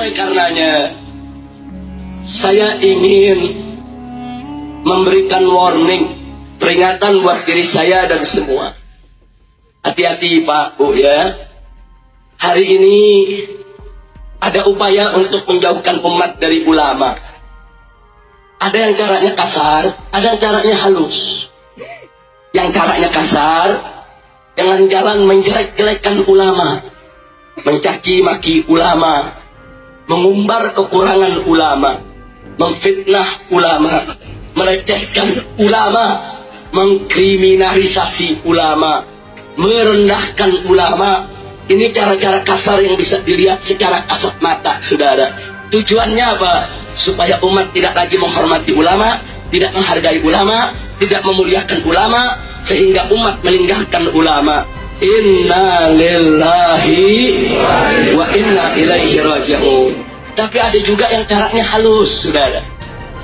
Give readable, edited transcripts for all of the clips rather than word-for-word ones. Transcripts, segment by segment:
Oleh karenanya, saya ingin memberikan warning, peringatan buat diri saya dan semua. Hati-hati Pak, Bu ya. Hari ini ada upaya untuk menjauhkan umat dari ulama. Ada yang caranya kasar, ada yang caranya halus. Yang caranya kasar, dengan jalan menjelek-jelekkan ulama, mencaci maki ulama, mengumbar kekurangan ulama, memfitnah ulama, melecehkan ulama, mengkriminalisasi ulama, merendahkan ulama. Ini cara-cara kasar yang bisa dilihat secara kasat mata, saudara. Tujuannya apa? Supaya umat tidak lagi menghormati ulama, tidak menghargai ulama, tidak memuliakan ulama, sehingga umat meninggalkan ulama. Inna lillahi wa inna ilaihi raji'un. Tapi ada juga yang caranya halus, saudara.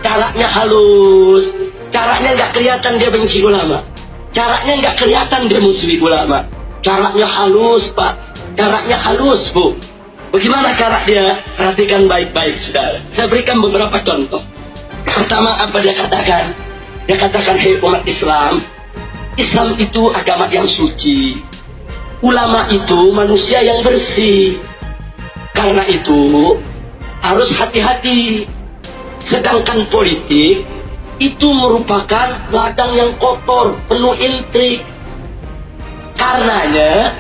Caranya halus. Caranya nggak kelihatan dia benci ulama. Caranya nggak kelihatan dia musuhi ulama. Caranya halus, Pak. Caranya halus, Bu. Bagaimana cara dia? Perhatikan baik-baik, saudara. Saya berikan beberapa contoh. Pertama, apa dia katakan? Dia katakan, hei umat Islam, Islam itu agama yang suci. Ulama itu manusia yang bersih. Karena itu harus hati-hati. Sedangkan politik itu merupakan ladang yang kotor, penuh intrik. Karenanya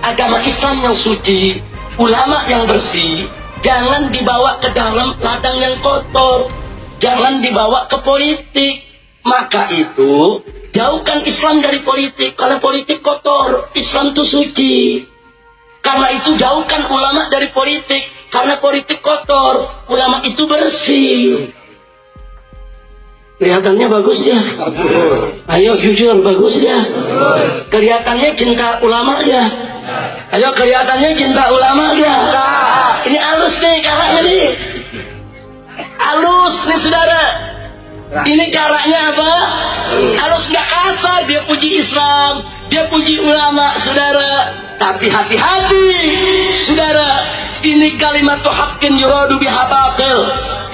agama Islam yang suci, ulama yang bersih, jangan dibawa ke dalam ladang yang kotor, jangan dibawa ke politik. Maka itu jauhkan Islam dari politik, karena politik kotor, Islam itu suci. Karena itu jauhkan ulama dari politik, karena politik kotor, ulama itu bersih. Kelihatannya bagus ya? Ayo jujur, bagus ya? Kelihatannya cinta ulama ya? Ayo kelihatannya cinta ulama ya? Ini halus nih caranya nih. Halus nih saudara. Ini caranya apa? Halus nggak kasar, dia puji Islam, dia puji ulama saudara. Tapi hati-hati saudara. Ini kalimat haqqin yuradu biha batil.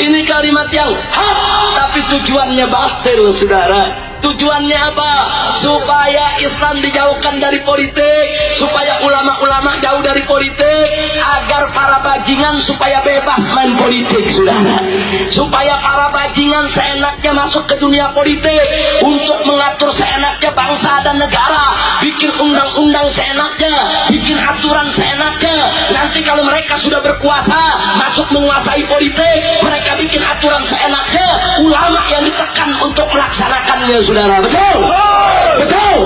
Ini kalimat yang hak, tapi tujuannya batil, saudara. Tujuannya apa? Supaya Islam dijauhkan dari politik, supaya ulama-ulama jauh dari politik, agar para bajingan supaya bebas main politik, saudara. Supaya para bajingan seenaknya masuk ke dunia politik untuk mengatur seenaknya bangsa dan negara, bikin undang-undang seenaknya, bikin aturan seenaknya. Nanti kalau mereka sudah berkuasa, masuk menguasai politik, mereka bikin aturan seenaknya, ulama yang ditekan untuk melaksanakannya, saudara. Betul? Betul?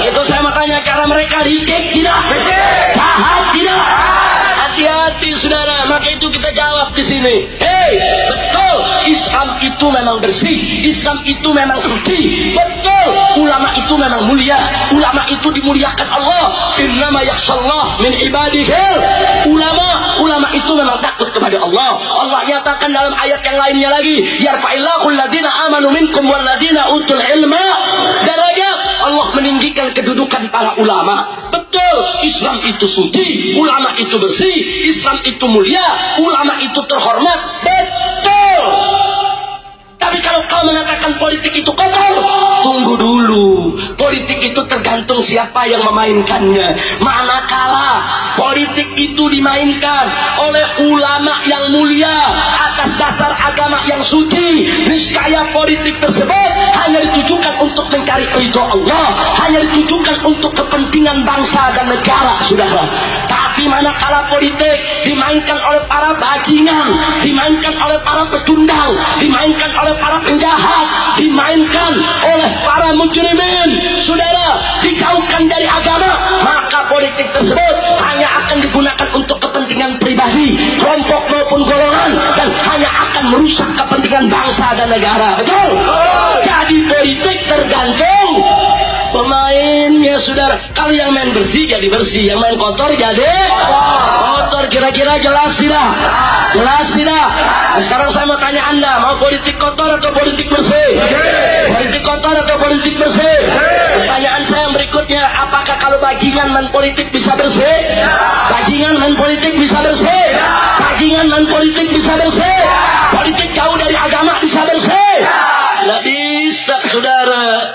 Itu saya mau tanya, cara mereka didik tidak? Jahat tidak? Hati-hati, saudara. Maka itu kita jawab di sini. Hei, betul. Islam itu memang bersih. Islam itu memang suci. Betul. Ulama itu memang mulia. Ulama itu dimuliakan Allah. Innama yakhshallah min ibadihil ulama itu memang takut kepada Allah. Allah nyatakan dalam ayat yang lainnya lagi, yarfa'illahu alladhina amanu minkum walladhina utul ilma darajat. Allah meninggikan kedudukan para ulama. Betul, Islam itu suci, ulama itu bersih, Islam itu mulia, ulama itu terhormat. Betul. Tapi kalau kau mengatakan politik itu kotor, tunggu dulu. Politik itu tergantung siapa yang memainkannya. Manakala politik itu dimainkan oleh ulama yang mulia atas dasar agama yang suci, niscaya politik tersebut hanya ditujukan untuk mencari ridho Allah, hanya ditujukan untuk kepentingan bangsa dan negara, saudara. Tapi manakala politik dimainkan oleh para bajingan, dimainkan oleh para pecundang, dimainkan oleh para penjahat, dimainkan oleh para mujrimin, saudara, dijauhkan dari agama, maka politik tersebut hanya akan digunakan untuk kepentingan pribadi, kelompok maupun golongan, dan hanya akan merusak kepentingan bangsa dan negara. Betul? Jadi politik tergantung pemainnya, saudara. Kalau yang main bersih jadi bersih, yang main kotor jadi kotor. kotor, kira-kira jelas tidak? Jelas tidak? Nah, sekarang saya mau tanya Anda, mau politik kotor atau politik bersih? Politik kotor atau politik bersih? Pertanyaan saya yang berikutnya, apakah kalau bajingan main politik bisa bersih? Bajingan main politik bisa bersih? Bajingan main politik bisa bersih? Politik jauh dari agama bisa bersih? Tidak bisa, saudara.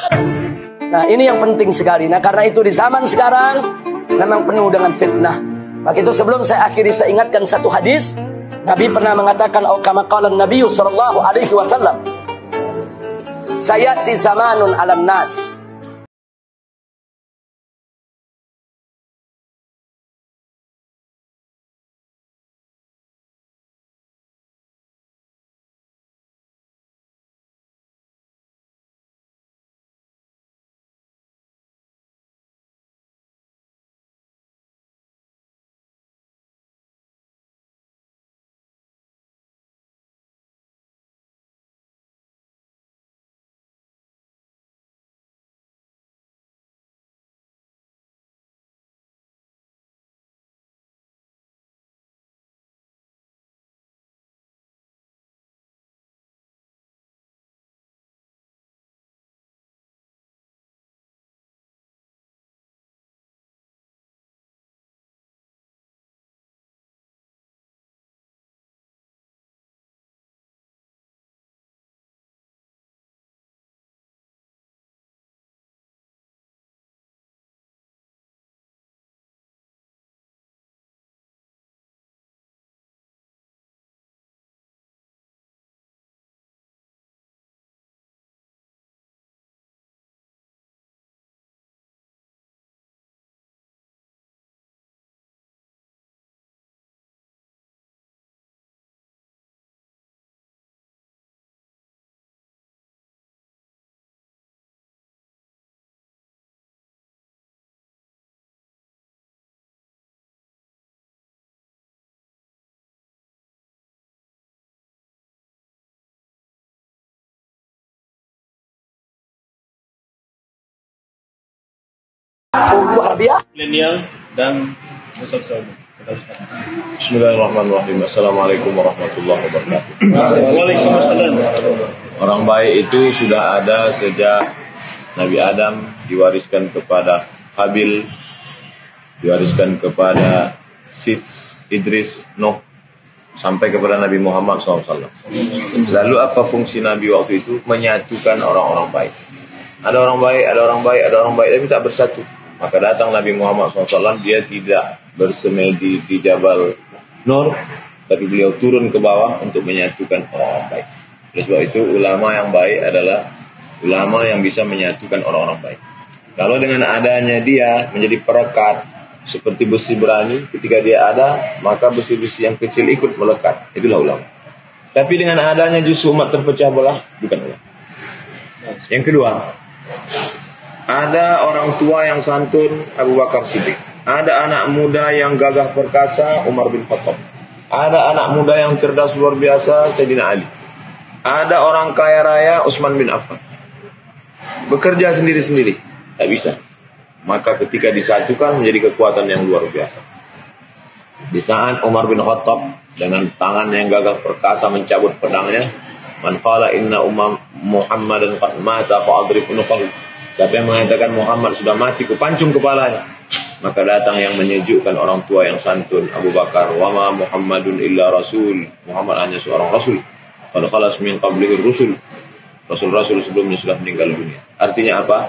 Nah, ini yang penting sekali. Nah, karena itu di zaman sekarang memang penuh dengan fitnah. Maka itu sebelum saya akhiri, saya ingatkan satu hadis. Nabi pernah mengatakan, kama qala Nabi sallallahu alaihi wasallam, sayati zamanun 'alan nas milenial dan Ustaz. Bismillahirrahmanirrahim. Assalamualaikum warahmatullahi wabarakatuh. Waalaikumsalam. Orang baik itu sudah ada sejak Nabi Adam, diwariskan kepada Habil, diwariskan kepada Sits, Idris, Nuh, sampai kepada Nabi Muhammad SAW. Lalu apa fungsi Nabi waktu itu? Menyatukan orang-orang baik. Ada orang baik, ada orang baik, ada orang baik, tapi tak bersatu. Maka datang Nabi Muhammad SAW, dia tidak bersemedi di Jabal Nur, tapi beliau turun ke bawah untuk menyatukan orang-orang baik. Oleh sebab itu, ulama yang baik adalah ulama yang bisa menyatukan orang-orang baik. Kalau dengan adanya dia menjadi perekat, seperti besi berani, ketika dia ada, maka besi-besi yang kecil ikut melekat. Itulah ulama. Tapi dengan adanya justru umat terpecah belah, bukan ulama. Yang kedua, ada orang tua yang santun, Abu Bakar Siddiq. Ada anak muda yang gagah perkasa, Umar bin Khattab. Ada anak muda yang cerdas luar biasa, Sayyidina Ali. Ada orang kaya raya, Utsman bin Affan. Bekerja sendiri-sendiri, tak bisa. Maka ketika disatukan menjadi kekuatan yang luar biasa. Di saat Umar bin Khattab dengan tangan yang gagah perkasa mencabut pedangnya, man qala inna Muhammadan qad mata fa'adrib unuqahu. Siapa yang mengatakan Muhammad sudah mati, kupancung kepalanya. Maka datang yang menyejukkan orang tua yang santun, Abu Bakar. Wa ma Muhammadun illa rasul. Muhammad hanya seorang rasul. Qad khalas min qablihi rusul. Rasul-rasul sebelumnya sudah meninggal dunia. Artinya apa?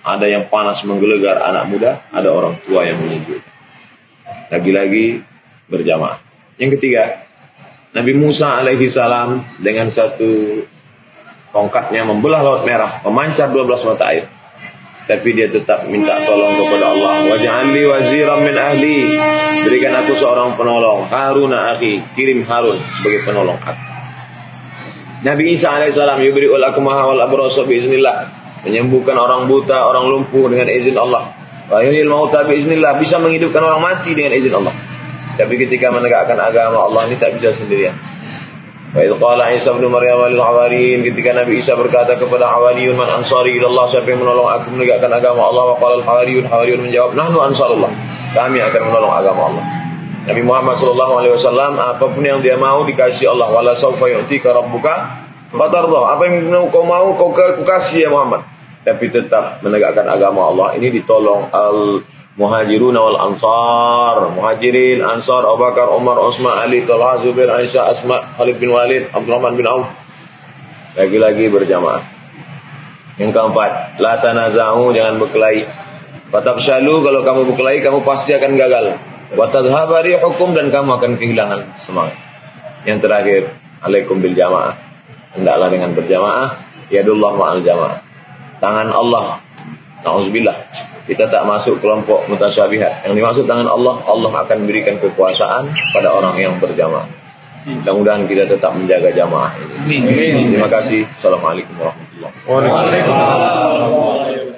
Ada yang panas menggelegar anak muda, ada orang tua yang menyejukkan. Lagi-lagi berjamaah. Yang ketiga, Nabi Musa alaihi salam dengan satu tongkatnya membelah Laut Merah, memancar 12 mata air. Tapi dia tetap minta tolong kepada Allah. Waj'alni waziran min ahli. Berikan aku seorang penolong. Harun akhi, kirim Harun sebagai penolong aku. Nabi Isa alaihissalam yubri'ul akmaha wal abrasa biiznillah. Menyembuhkan orang buta, orang lumpuh dengan izin Allah. Wa yuhyil mauta biiznillah, bisa menghidupkan orang mati dengan izin Allah. Tapi ketika menegakkan agama Allah ini tak bisa sendirian. Wa idh qala Isa ibn Maryam lil hawariyin, ketika Nabi Isa berkata kepada hawariyun, man ansari ila Allah, siapa yang menolong aku menegakkan agama Allah? Wa qala al hawariyun, hawariyun menjawab, nahnu ansarullah, kami akan menolong agama Allah. Nabi Muhammad SAW, apapun yang dia mau dikasih Allah. Wala sawfa yu'tika rabbuka fatardah. Apa yang kau mau kau kasih ya Muhammad. Tapi tetap menegakkan agama Allah. Ini ditolong al-muhajirun wal ansar. Muhajirin, ansar, Abu Bakar, Umar, Utsman, Ali, Talha, Zubair, Aisyah, Asma, Khalid bin Walid, Abdurrahman bin Auf. Lagi-lagi berjamaah. Yang keempat, la tanaza'u, jangan berkelahi. Fatabshalu, kalau kamu berkelahi kamu pasti akan gagal. Wa tadhhaba rihukum, dan kamu akan kehilangan semangat. Yang terakhir, alaikum bil jamaah. Hendaklah dengan berjamaah. Yadullah ma'al jamaah. Tangan Allah. Na'udzubillah. Kita tak masuk kelompok mutasyabihat. Yang dimaksud tangan Allah, Allah akan berikan kekuasaan pada orang yang berjamaah. Mudah-mudahan kita tetap menjaga jamaah ini. Terima kasih. Assalamualaikum warahmatullahi wabarakatuh. Waalaikumsalam.